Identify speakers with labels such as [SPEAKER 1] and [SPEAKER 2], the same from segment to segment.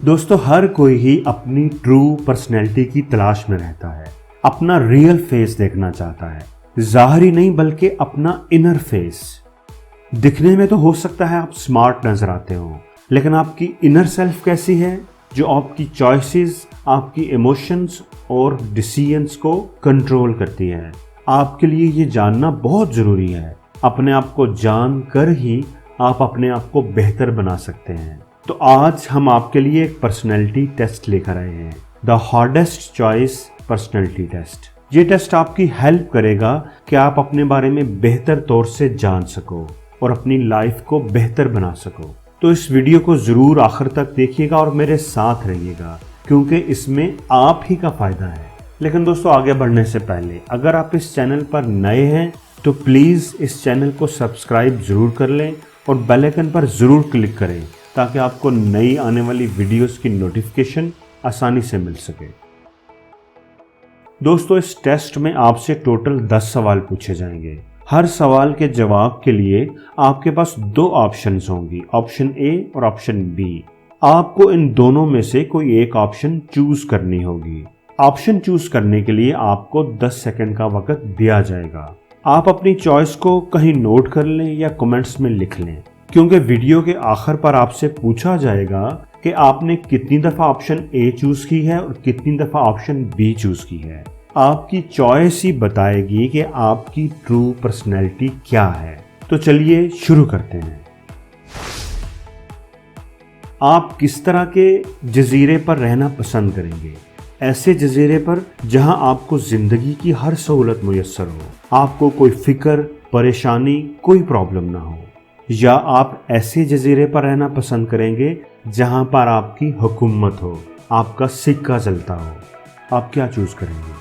[SPEAKER 1] दोस्तों, हर कोई ही अपनी ट्रू पर्सनैलिटी की तलाश में रहता है। अपना रियल फेस देखना चाहता है, ज़ाहिरी नहीं बल्कि अपना इनर फेस। दिखने में तो हो सकता है आप स्मार्ट नजर आते हो, लेकिन आपकी इनर सेल्फ कैसी है, जो आपकी चॉइसेस, आपकी इमोशंस और डिसीजंस को कंट्रोल करती है। आपके लिए ये जानना बहुत ज़रूरी है। अपने आप को जान कर ही आप अपने आप को बेहतर बना सकते हैं। तो आज हम आपके लिए एक पर्सनैलिटी टेस्ट लेकर आए हैं, the hardest choice personality test. ये टेस्ट आपकी हेल्प करेगा कि आप अपने बारे में बेहतर तौर से जान सको और अपनी लाइफ को बेहतर बना सको। तो इस वीडियो को ज़रूर आखिर तक देखिएगा और मेरे साथ रहिएगा, क्योंकि इसमें आप ही का फ़ायदा है। लेकिन दोस्तों, आगे बढ़ने से पहले अगर आप इस चैनल पर नए हैं तो प्लीज़ इस चैनल को सब्सक्राइब ज़रूर कर लें और बेल आइकन पर ज़रूर क्लिक करें, ताकि आपको नई आने वाली वीडियोस की नोटिफिकेशन आसानी से मिल सके। दोस्तों, इस टेस्ट में आपसे टोटल 10 सवाल पूछे जाएंगे। हर सवाल के जवाब के लिए आपके पास 2 ऑप्शंस होंगी, ऑप्शन ए और ऑप्शन बी। आपको इन दोनों में से कोई एक ऑप्शन चूज करनी होगी। ऑप्शन चूज करने के लिए आपको 10 सेकंड का वक्त दिया जाएगा। आप अपनी चॉइस को कहीं नोट कर लें या कमेंट्स में लिख लें, क्योंकि वीडियो के आखिर पर आपसे पूछा जाएगा कि आपने कितनी दफ़ा ऑप्शन ए चूज़ की है और कितनी दफ़ा ऑप्शन बी चूज़ की है। आपकी चॉइस ही बताएगी कि आपकी ट्रू पर्सनैलिटी क्या है। तो चलिए शुरू करते हैं। आप किस तरह के जजीरे पर रहना पसंद करेंगे? ऐसे जजीरे पर जहां आपको ज़िंदगी की हर सहूलत मुयस्सर हो, आपको कोई फिक्र, परेशानी, कोई प्रॉब्लम ना हो। या आप ऐसे जजीरे पर रहना पसंद करेंगे जहां पर आपकी हुकूमत हो, आपका सिक्का चलता हो। आप क्या चूज करेंगे?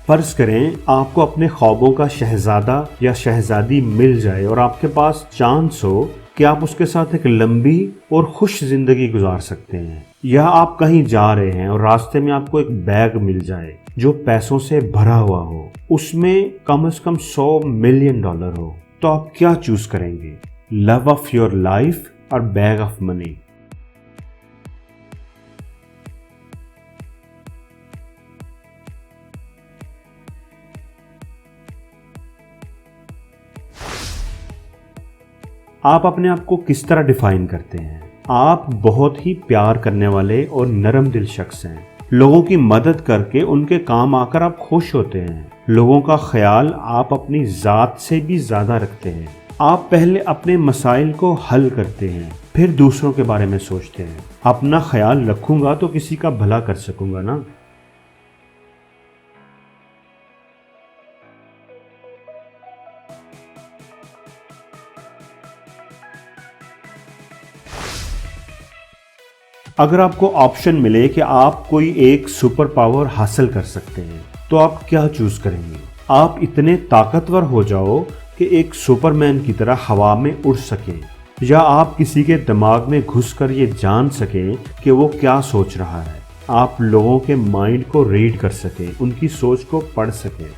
[SPEAKER 1] फर्ज करें आपको अपने ख्वाबों का शहजादा या शहजादी मिल जाए और आपके पास चांस हो कि आप उसके साथ एक लंबी और खुश जिंदगी गुजार सकते हैं। या आप कहीं जा रहे हैं और रास्ते में आपको एक बैग मिल जाए जो पैसों से भरा हुआ हो, उसमें कम से कम $100 मिलियन हो। तो आप क्या चूज करेंगे? लव ऑफ योर लाइफ और बैग ऑफ मनी? आप अपने आप को किस तरह डिफाइन करते हैं? आप बहुत ही प्यार करने वाले और नरम दिल शख्स हैं। लोगों की मदद करके उनके काम आकर आप खुश होते हैं। लोगों का ख्याल आप अपनी ज़ात से भी ज़्यादा रखते हैं। आप पहले अपने मसाइल को हल करते हैं, फिर दूसरों के बारे में सोचते हैं। अपना ख्याल रखूंगा तो किसी का भला कर सकूंगा ना। अगर आपको ऑप्शन मिले कि आप कोई एक सुपर पावर हासिल कर सकते हैं, तो आप क्या चूज करेंगे? आप इतने ताकतवर हो जाओ कि एक सुपरमैन की तरह हवा में उड़ सकें, या आप किसी के दिमाग में घुसकर ये जान सकें कि वो क्या सोच रहा है। आप लोगों के माइंड को रीड कर सकें, उनकी सोच को पढ़ सकें।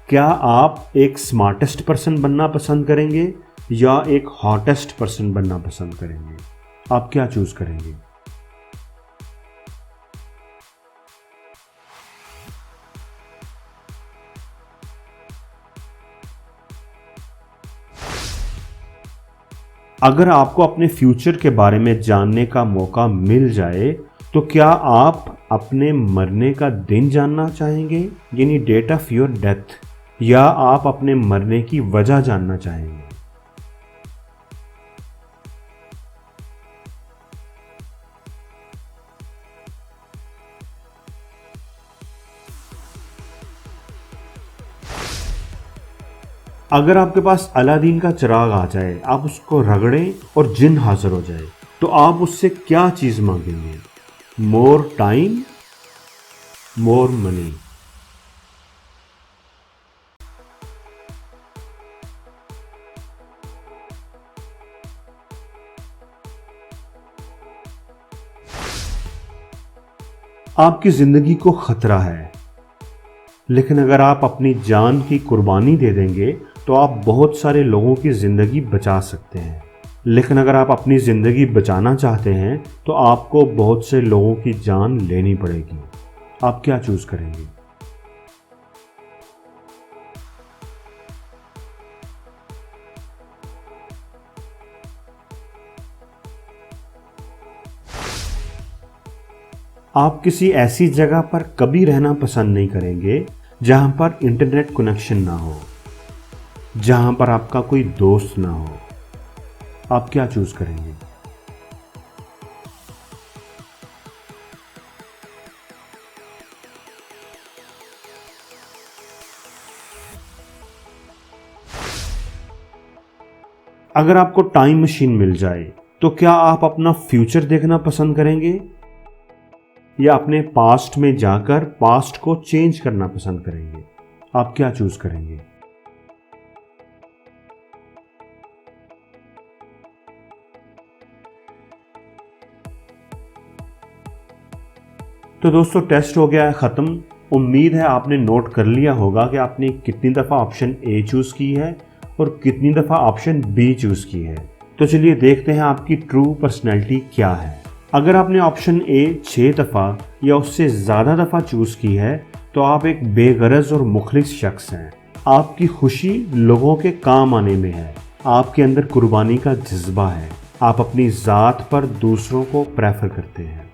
[SPEAKER 1] क्या आप एक स्मार्टेस्ट पर्सन बनना पसंद करेंगे या एक हॉटेस्ट पर्सन बनना पसंद करेंगे? आप क्या चूज करेंगे? अगर आपको अपने फ्यूचर के बारे में जानने का मौका मिल जाए, तो क्या आप अपने मरने का दिन जानना चाहेंगे, यानी डेट ऑफ योर डेथ, या आप अपने मरने की वजह जानना चाहेंगे? अगर आपके पास अलादीन का चिराग आ जाए, आप उसको रगड़ें और जिन हाजिर हो जाए, तो आप उससे क्या चीज मांगेंगे? More time, more money? आपकी जिंदगी को खतरा है, लेकिन अगर आप अपनी जान की कुर्बानी दे देंगे तो आप बहुत सारे लोगों की जिंदगी बचा सकते हैं। लेकिन अगर आप अपनी जिंदगी बचाना चाहते हैं तो आपको बहुत से लोगों की जान लेनी पड़ेगी। आप क्या चूज करेंगे? आप किसी ऐसी जगह पर कभी रहना पसंद नहीं करेंगे जहां पर इंटरनेट कनेक्शन ना हो, जहां पर आपका कोई दोस्त ना हो। आप क्या चूज करेंगे? अगर आपको टाइम मशीन मिल जाए तो क्या आप अपना फ्यूचर देखना पसंद करेंगे या अपने पास्ट में जाकर पास्ट को चेंज करना पसंद करेंगे? आप क्या चूज करेंगे? तो दोस्तों, टेस्ट हो गया है ख़त्म। उम्मीद है आपने नोट कर लिया होगा कि आपने कितनी दफ़ा ऑप्शन ए चूज़ की है और कितनी दफ़ा ऑप्शन बी चूज़ की है। तो चलिए देखते हैं आपकी ट्रू पर्सनैलिटी क्या है। अगर आपने ऑप्शन ए 6 दफ़ा या उससे ज़्यादा दफ़ा चूज़ की है तो आप एक बेगरज और मुखलिस शख्स हैं। आपकी खुशी लोगों के काम आने में है। आपके अंदर कुर्बानी का जज्बा है। आप अपनी ज़ात पर दूसरों को प्रेफर करते हैं।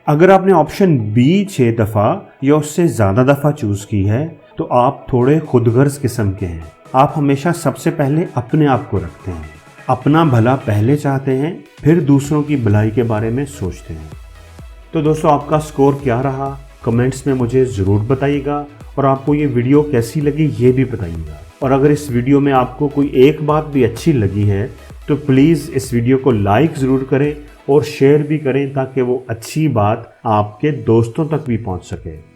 [SPEAKER 1] अगर आपने ऑप्शन बी 6 दफ़ा या उससे ज़्यादा दफ़ा चूज़ की है तो आप थोड़े खुदगर्ज किस्म के हैं। आप हमेशा सबसे पहले अपने आप को रखते हैं, अपना भला पहले चाहते हैं, फिर दूसरों की भलाई के बारे में सोचते हैं। तो दोस्तों, आपका स्कोर क्या रहा कमेंट्स में मुझे ज़रूर बताइएगा और आपको ये वीडियो कैसी लगी ये भी बताइएगा। और अगर इस वीडियो में आपको कोई एक बात भी अच्छी लगी है तो प्लीज़ इस वीडियो को लाइक ज़रूर करें और शेयर भी करें ताकि वो अच्छी बात आपके दोस्तों तक भी पहुंच सके।